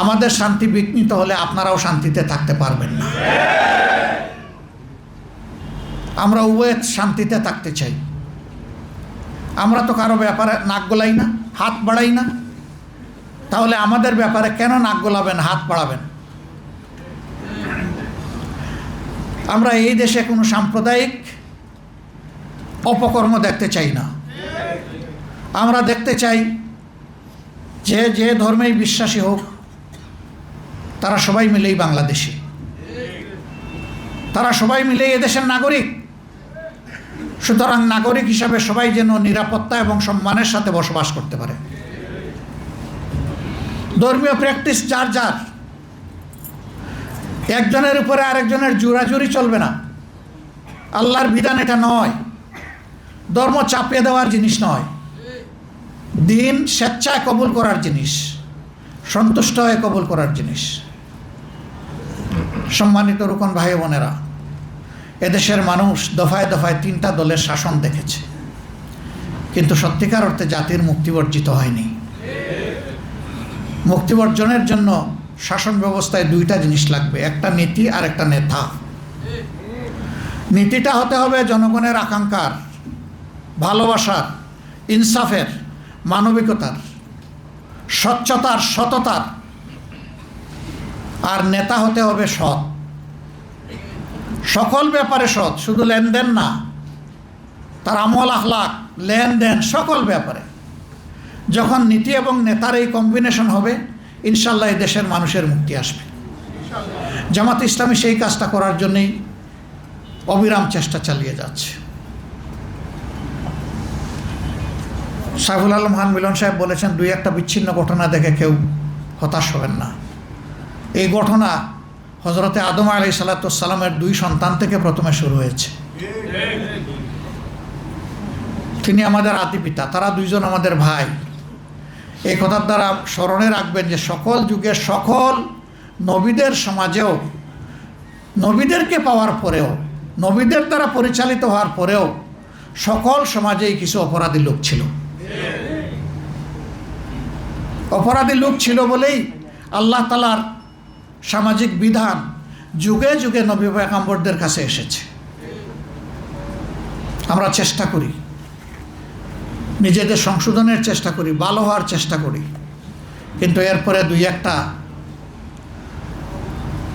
আমাদের শান্তি বিঘ্নিত হলে আপনারাও শান্তিতে থাকতে পারবেন না। আমরা উভয়ে শান্তিতে থাকতে চাই। আমরা তো কারো ব্যাপারে নাক গলাই না, হাত বাড়াই না, তাহলে আমাদের ব্যাপারে কেন নাক গলাবেন, হাত বাড়াবেন? আমরা এই দেশে কোনো সাম্প্রদায়িক অপকর্ম দেখতে চাই না। আমরা দেখতে চাই যে যে ধর্মেই বিশ্বাসী হোক তারা সবাই মিলেই বাংলাদেশি, তারা সবাই মিলেই এদেশের নাগরিক। সুতরাং নাগরিক হিসাবে সবাই যেন নিরাপত্তা এবং সম্মানের সাথে বসবাস করতে পারে। ধর্মীয় প্র্যাকটিস যার যার, একজনের উপরে আরেকজনের জোরাজুরি চলবে না। আল্লাহর বিধান এটা নয়। ধর্ম চাপিয়ে দেওয়ার জিনিস নয়। দিন স্বেচ্ছায় কবুল করার জিনিস, সন্তুষ্ট হয়ে কবুল করার জিনিস। সম্মানিত রুকন ভাই বোনেরা, এদেশের মানুষ দফায় দফায় 3টা দলের শাসন দেখেছে, কিন্তু সত্যিকার অর্থে জাতির মুক্তি বর্জিত হয়নি। মুক্তি বর্জনের জন্য শাসন ব্যবস্থায় 2টা জিনিস লাগবে, একটা নীতি আর একটা নেতা। নীতিটা হতে হবে জনগণের আকাঙ্ক্ষার, ভালোবাসার, ইনসাফের, মানবিকতার, স্বচ্ছতার, সততার। আর নেতা হতে হবে সৎ, সকল ব্যাপারে সৎ, শুধু লেনদেন না, তার আমল আখলাক, লেনদেন, সকল ব্যাপারে। যখন নীতি এবং নেতার এই কম্বিনেশন হবে, ইনশাল্লাহ এই দেশের মানুষের মুক্তি আসবে। জামাত ইসলামী সেই কাজটা করার জন্যই অবিরাম চেষ্টা চালিয়ে যাচ্ছে। সাইফুল আলম খান মিলন সাহেব বলেছেন, 2-1টা বিচ্ছিন্ন ঘটনা দেখে কেউ হতাশ হবেন না। এই ঘটনা হজরতে আদম আলাইহিসসালামের 2 সন্তান থেকে প্রথমে শুরু হয়েছে। তিনি আমাদের আদি পিতা, তারা 2জন আমাদের ভাই। এই কথার দ্বারা স্মরণে রাখবেন যে সকল যুগের সকল নবীদের সমাজেও, নবীদেরকে পাওয়ার পরেও, নবীদের দ্বারা পরিচালিত হওয়ার পরেও সকল সমাজেই কিছু অপরাধী লোক ছিল। অপরাধী লোক ছিল বলেই আল্লাহ তাআলার সামাজিক বিধান যুগে যুগে নবী পয়গম্বরদের কাছে এসেছে। আমরা চেষ্টা করি, নিজেদের সংশোধনের চেষ্টা করি, ভালো হওয়ার চেষ্টা করি, কিন্তু এরপরে 2-1টা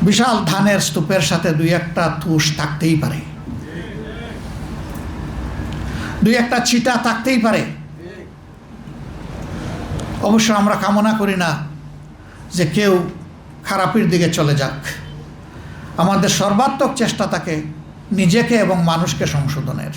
বিশাল ধানের স্তূপের সাথে 2-1টা তুষ থাকতেই পারে, 2-1টা ছিটা থাকতেই পারে। অবশ্য আমরা কামনা করি না যে কেউ খারাপের দিকে চলে যাক। আমাদের সর্বাত্মক চেষ্টা থাকে নিজেকে এবং মানুষকে সংশোধনের।